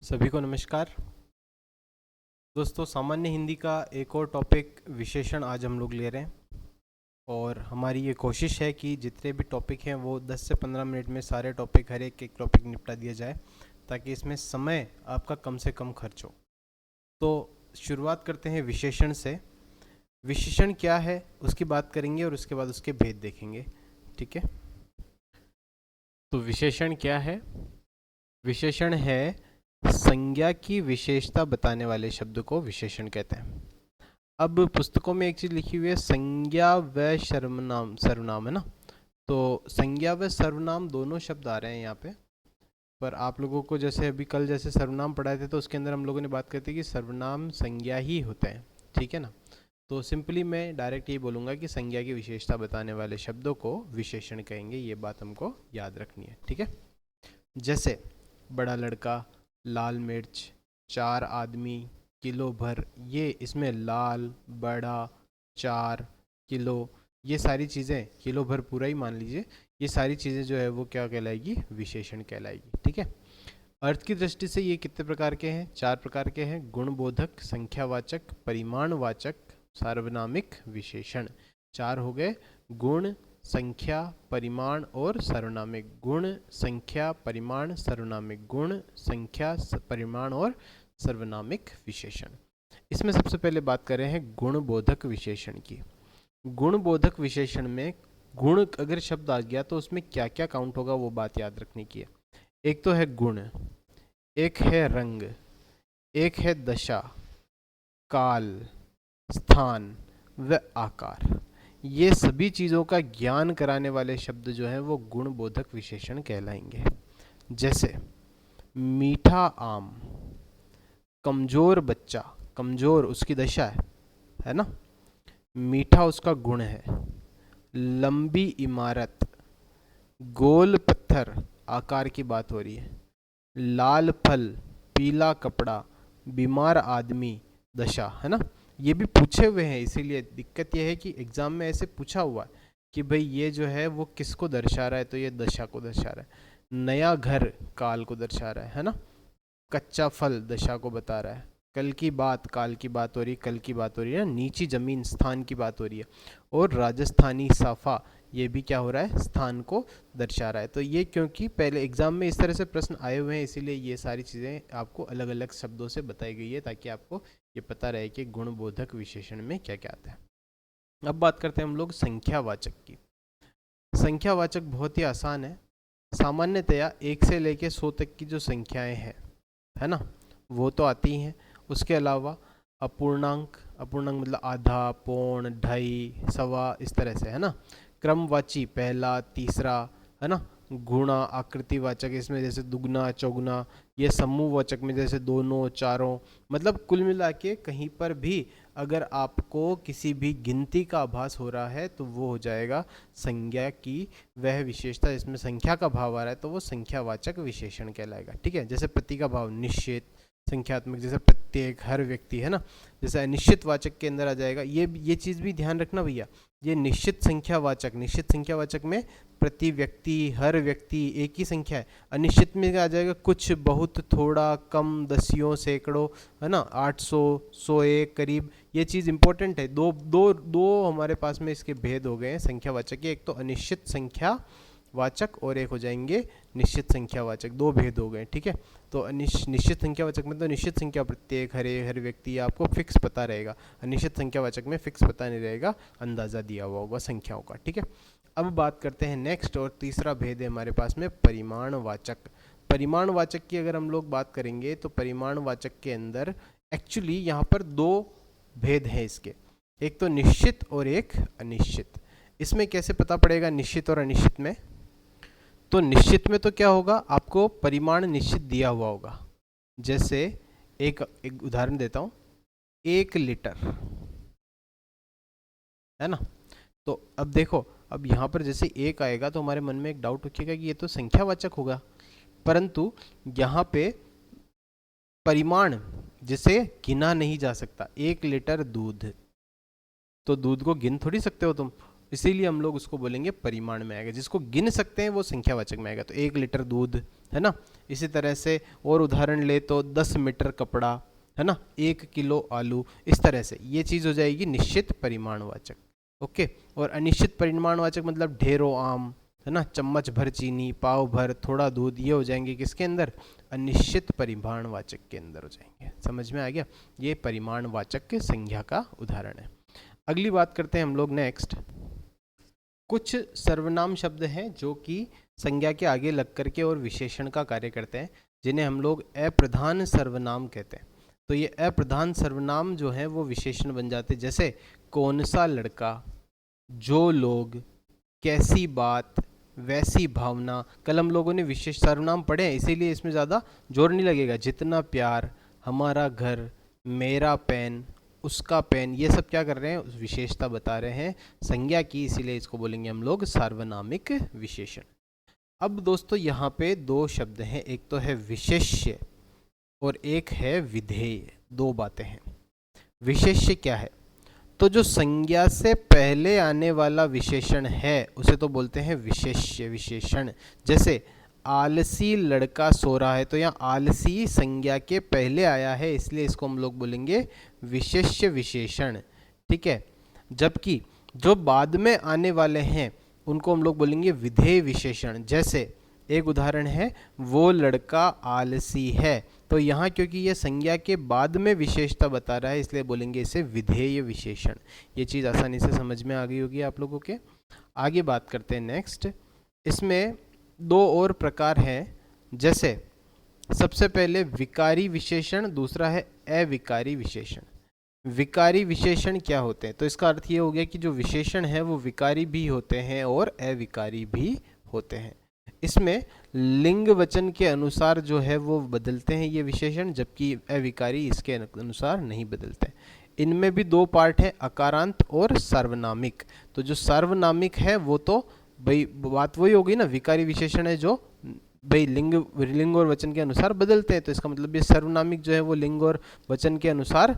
सभी को नमस्कार। दोस्तों, सामान्य हिंदी का एक और टॉपिक विशेषण आज हम लोग ले रहे हैं और हमारी ये कोशिश है कि जितने भी टॉपिक हैं वो 10 से 15 मिनट में सारे टॉपिक हर एक टॉपिक निपटा दिया जाए ताकि इसमें समय आपका कम से कम खर्च हो। तो शुरुआत करते हैं विशेषण से। विशेषण क्या है उसकी बात करेंगे और उसके बाद उसके भेद देखेंगे। ठीक है, तो विशेषण क्या है? विशेषण है संज्ञा की विशेषता बताने वाले शब्द को विशेषण कहते हैं। अब पुस्तकों में एक चीज लिखी हुई है, संज्ञा व सर्वनाम। सर्वनाम है ना, तो संज्ञा व सर्वनाम दोनों शब्द आ रहे हैं यहाँ पे। पर आप लोगों को जैसे अभी कल जैसे सर्वनाम पढ़ाए थे तो उसके अंदर हम लोगों ने बात करते कि सर्वनाम संज्ञा ही होते हैं। ठीक है ना, तो सिंपली मैं डायरेक्ट ये बोलूँगा कि संज्ञा की विशेषता बताने वाले शब्दों को विशेषण कहेंगे। ये बात हमको याद रखनी है। ठीक है, जैसे बड़ा लड़का, लाल मिर्च, 4 आदमी, किलो भर। ये इसमें लाल, बड़ा, 4, किलो, ये सारी चीज़ें, किलो भर पूरा ही मान लीजिए, ये सारी चीज़ें जो है वो क्या कहलाएगी? विशेषण कहलाएगी। ठीक है, अर्थ की दृष्टि से ये कितने प्रकार के हैं? 4 प्रकार के हैं। गुणबोधक, संख्यावाचक, परिमाणवाचक, सार्वनामिक, विशेषण। 4 हो गए, गुण, संख्या, परिमाण और सर्वनामिक। गुण, संख्या, परिमाण, सर्वनामिक। गुण, संख्या, परिमाण और सर्वनामिक विशेषण। इसमें सबसे पहले बात कर रहे हैं गुणबोधक विशेषण की। गुणबोधक विशेषण में गुण अगर शब्द आ गया तो उसमें क्या क्या काउंट होगा वो बात याद रखने की है। एक तो है गुण, एक है रंग, एक है दशा, काल, स्थान व आकार। ये सभी चीज़ों का ज्ञान कराने वाले शब्द जो हैं वो गुणबोधक विशेषण कहलाएंगे। जैसे मीठा आम, कमजोर बच्चा, कमजोर उसकी दशा है ना, मीठा उसका गुण है। लंबी इमारत, गोल पत्थर, आकार की बात हो रही है। लाल फल, पीला कपड़ा, बीमार आदमी, दशा है ना। ये भी पूछे हुए हैं, इसीलिए दिक्कत ये है कि एग्जाम में ऐसे पूछा हुआ है कि भाई ये जो है वो किसको दर्शा रहा है, तो ये दशा को दर्शा रहा है। नया घर काल को दर्शा रहा है ना। कच्चा फल दशा को बता रहा है। कल की बात, काल की बात हो रही है, कल की बात हो रही है ना। नीची जमीन, स्थान की बात हो रही है। और राजस्थानी साफा, ये भी क्या हो रहा है? स्थान को दर्शा रहा है। तो ये क्योंकि पहले एग्जाम में इस तरह से प्रश्न आए हुए हैं इसीलिए ये सारी चीज़ें आपको अलग अलग शब्दों से बताई गई है ताकि आपको ये पता रहे कि गुणबोधक विशेषण में क्या क्या आता है। अब बात करते हैं हम लोग संख्यावाचक की। संख्यावाचक बहुत ही आसान है। सामान्यतया 1 से लेके 100 तक की जो संख्याएं हैं है ना, वो तो आती हैं। उसके अलावा अपूर्णांक, अपूर्णांक मतलब आधा, पौन, ढाई, सवा, इस तरह से है ना। क्रमवाची पहला, तीसरा है ना। गुणा, आकृतिवाचक इसमें जैसे दुगना, चौगुना। ये समूहवाचक में जैसे दोनों, चारों। मतलब कुल मिला के कहीं पर भी अगर आपको किसी भी गिनती का आभास हो रहा है तो वो हो जाएगा संज्ञा की वह विशेषता जिसमें संख्या का भाव आ रहा है, तो वो संख्यावाचक विशेषण कहलाएगा। ठीक है, जैसे प्रति का भाव निश्चित, संख्यात्मक जैसे प्रत्येक, हर व्यक्ति है ना। जैसे अनिश्चित वाचक के अंदर आ जाएगा। ये चीज़ भी ध्यान रखना भैया, ये निश्चित संख्यावाचक, निश्चित संख्यावाचक में प्रति व्यक्ति, हर व्यक्ति एक ही संख्या है। अनिश्चित में आ जाएगा कुछ, बहुत, थोड़ा, कम, दसियों, सैकड़ों है ना, 800, 101 करीब। ये चीज़ इंपॉर्टेंट है। दो दो दो हमारे पास में इसके भेद हो गए हैं संख्यावाचक के। एक तो अनिश्चित संख्या वाचक और एक हो जाएंगे निश्चित संख्यावाचक। 2 भेद हो गए। ठीक है, तो निश्चित संख्यावाचक में तो निश्चित संख्या, प्रत्येक, हर व्यक्ति, आपको फिक्स पता रहेगा। अनिश्चित संख्यावाचक में फिक्स पता नहीं रहेगा, अंदाजा दिया हुआ होगा संख्याओं का। ठीक है, अब बात करते हैं नेक्स्ट, और तीसरा भेद है हमारे पास में परिमाणवाचक। परिमाणवाचक की अगर हम लोग बात करेंगे तो परिमाणवाचक के अंदर एक्चुअली यहाँ पर 2 भेद हैं इसके। एक तो निश्चित और एक अनिश्चित। इसमें कैसे पता पड़ेगा निश्चित और अनिश्चित में? तो निश्चित में तो क्या होगा, आपको परिमाण निश्चित दिया हुआ होगा। जैसे एक उदाहरण देता हूं, 1 लीटर है ना। तो अब देखो, अब यहाँ पर जैसे 1 आएगा तो हमारे मन में एक डाउट उठेगा कि ये तो संख्यावाचक होगा, परंतु यहाँ पे परिमाण जिसे गिना नहीं जा सकता। 1 लीटर दूध, तो दूध को गिन थोड़ी सकते हो तुम। इसीलिए हम लोग उसको बोलेंगे परिमाण में आएगा। जिसको गिन सकते हैं वो संख्यावाचक में आएगा। तो 1 लीटर दूध, है ना। इसी तरह से और उदाहरण ले तो 10 मीटर कपड़ा, है ना, 1 किलो आलू, इस तरह से ये चीज़ हो जाएगी निश्चित परिमाणवाचक। ओके। और अनिश्चित परिमाणवाचक मतलब ढेरों आम, है ना, चम्मच भर चीनी, पाव भर, थोड़ा दूध, ये हो जाएंगे किसके अंदर, अनिश्चित परिमाणवाचक के अंदर हो जाएंगे। समझ में आ गया, ये परिमाणवाचक संज्ञा का उदाहरण है। अगली बात करते हैं हम लोग नेक्स्ट। कुछ सर्वनाम शब्द हैं जो कि संज्ञा के आगे लग करके और विशेषण का कार्य करते हैं, जिन्हें हम लोग अप्रधान सर्वनाम कहते हैं। तो ये अप्रधान सर्वनाम जो है वो विशेषण बन जाते हैं, जैसे कौन सा लड़का, जो लोग, कैसी बात, वैसी भावना। कल हम लोगों ने विशेष सर्वनाम पढ़े हैं, इसीलिए इसमें ज़्यादा जोर नहीं लगेगा। जितना प्यार, हमारा घर, मेरा पेन, उसका पेन, ये सब क्या कर रहे हैं, विशेषता बता रहे हैं संज्ञा की, इसीलिए इसको बोलेंगे हम लोग सार्वनामिक विशेषण। अब दोस्तों यहाँ पे दो शब्द हैं, एक तो है विशेष्य और एक है विधेय। दो बातें हैं। विशेष्य क्या है, तो जो संज्ञा से पहले आने वाला विशेषण है उसे तो बोलते हैं विशेष्य विशेषण। जैसे आलसी लड़का सो रहा है, तो यहाँ आलसी संज्ञा के पहले आया है, इसलिए इसको हम लोग बोलेंगे विशेष्य विशेषण। ठीक है। जबकि जो बाद में आने वाले हैं उनको हम लोग बोलेंगे विधेय विशेषण। जैसे एक उदाहरण है, वो लड़का आलसी है, तो यहाँ क्योंकि ये संज्ञा के बाद में विशेषता बता रहा है, इसलिए बोलेंगे इसे विधेय विशेषण। ये चीज़ आसानी से समझ में आ गई होगी आप लोगों के। आगे बात करते हैं नेक्स्ट। इसमें दो और प्रकार हैं, जैसे सबसे पहले विकारी विशेषण, दूसरा है अविकारी विशेषण। विकारी विशेषण क्या होते हैं, तो इसका अर्थ ये हो गया कि जो विशेषण है वो विकारी भी होते हैं और अविकारी भी होते हैं। इसमें लिंग वचन के अनुसार जो है वो बदलते हैं ये विशेषण, जबकि अविकारी इसके अनुसार नहीं बदलते। इनमें भी दो पार्ट है, अकारांत और सार्वनामिक। तो जो सार्वनामिक है वो तो भाई बात वही होगी ना, विकारी विशेषण है जो भाई लिंग और वचन के अनुसार बदलते हैं, तो इसका मतलब ये सर्वनामिक जो है वो लिंग और वचन के अनुसार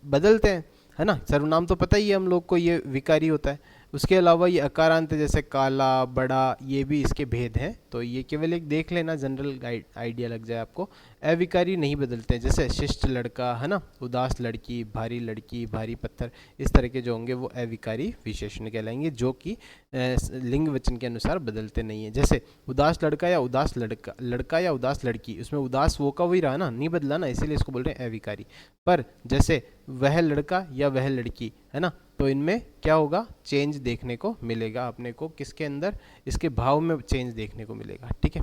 बदलते हैं, है ना। सर्वनाम तो पता ही है हम लोग को, ये विकारी होता है। उसके अलावा ये अकारांत जैसे काला, बड़ा, ये भी इसके भेद हैं, तो ये केवल एक देख लेना, जनरल आइडिया लग जाए आपको। अविकारी नहीं बदलते हैं, जैसे शिष्ट लड़का, है ना, उदास लड़की, भारी पत्थर, इस तरह के जो होंगे वो अविकारी विशेषण कहलाएंगे, जो कि लिंग वचन के अनुसार बदलते नहीं है। जैसे उदास लड़का या उदास लड़का या उदास लड़की, उसमें उदास वो का वही रहा ना, नहीं बदला ना, इसीलिए इसको बोल रहे हैं अविकारी। पर जैसे वह लड़का या वह लड़की, है ना, तो इनमें क्या होगा, चेंज देखने को मिलेगा अपने को, किसके अंदर, इसके भाव में चेंज देखने को मिलेगा। ठीक है।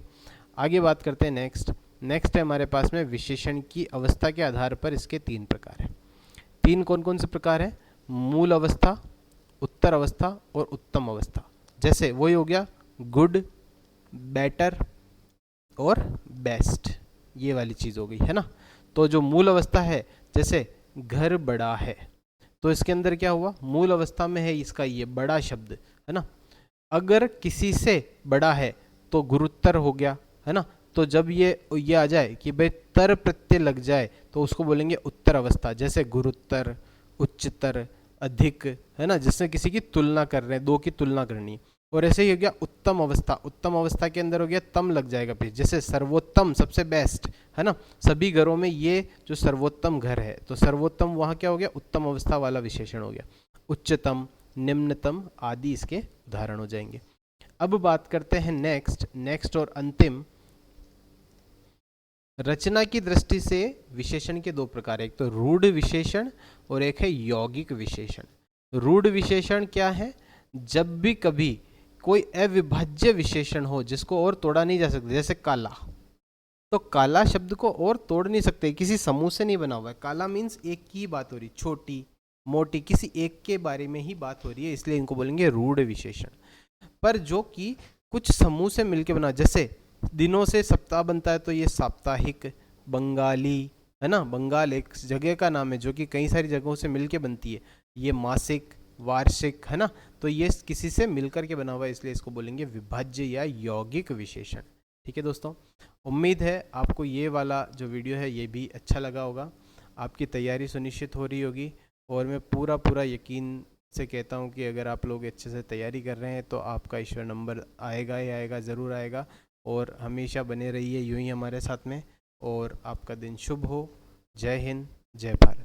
आगे बात करते हैं नेक्स्ट है हमारे पास में विशेषण की अवस्था के आधार पर इसके 3 प्रकार हैं। 3 कौन कौन से प्रकार हैं, मूल अवस्था, उत्तर अवस्था और उत्तम अवस्था। जैसे वही हो गया गुड, बेटर और बेस्ट, ये वाली चीज़ हो गई, है ना। तो जो मूल अवस्था है, जैसे घर बड़ा है, तो इसके अंदर क्या हुआ, मूल अवस्था में है इसका ये बड़ा शब्द, है ना। अगर किसी से बड़ा है तो गुरुत्तर हो गया, है ना। तो जब ये आ जाए कि भाई तर प्रत्यय लग जाए तो उसको बोलेंगे उत्तर अवस्था। जैसे गुरुत्तर, उच्चतर, अधिक, है ना, जिससे किसी की तुलना कर रहे हैं, दो की तुलना करनी। और ऐसे ही हो गया उत्तम अवस्था। उत्तम अवस्था के अंदर हो गया तम लग जाएगा फिर, जैसे सर्वोत्तम, सबसे बेस्ट, है ना। सभी घरों में ये जो सर्वोत्तम घर है, तो सर्वोत्तम वहाँ क्या हो गया, उत्तम अवस्था वाला विशेषण हो गया। उच्चतम, निम्नतम आदि इसके उदाहरण हो जाएंगे। अब बात करते हैं नेक्स्ट और अंतिम। रचना की दृष्टि से विशेषण के 2 प्रकार है, एक तो रूढ़ विशेषण और एक है यौगिक विशेषण। रूढ़ विशेषण क्या है, जब भी कभी कोई अविभाज्य विशेषण हो जिसको और तोड़ा नहीं जा सकता, जैसे काला, तो काला शब्द को और तोड़ नहीं सकते, किसी समूह से नहीं बना हुआ है। काला मीन्स एक की बात हो रही, छोटी मोटी, किसी एक के बारे में ही बात हो रही है, इसलिए इनको बोलेंगे रूढ़ विशेषण। पर जो कि कुछ समूह से मिलकर बना, जैसे दिनों से सप्ताह बनता है तो ये साप्ताहिक, बंगाली, है ना, बंगाल एक जगह का नाम है जो कि कई सारी जगहों से मिलके बनती है। ये मासिक, वार्षिक, है ना, तो ये किसी से मिलकर के बना हुआ है, इसलिए इसको बोलेंगे विभाज्य या यौगिक विशेषण। ठीक है दोस्तों, उम्मीद है आपको ये वाला जो वीडियो है ये भी अच्छा लगा होगा, आपकी तैयारी सुनिश्चित हो रही होगी, और मैं पूरा यकीन से कहता हूँ कि अगर आप लोग अच्छे से तैयारी कर रहे हैं तो आपका ईश्वर नंबर आएगा ही आएगा, ज़रूर आएगा। और हमेशा बने रहिए यूं ही हमारे साथ में, और आपका दिन शुभ हो। जय हिंद, जय भारत।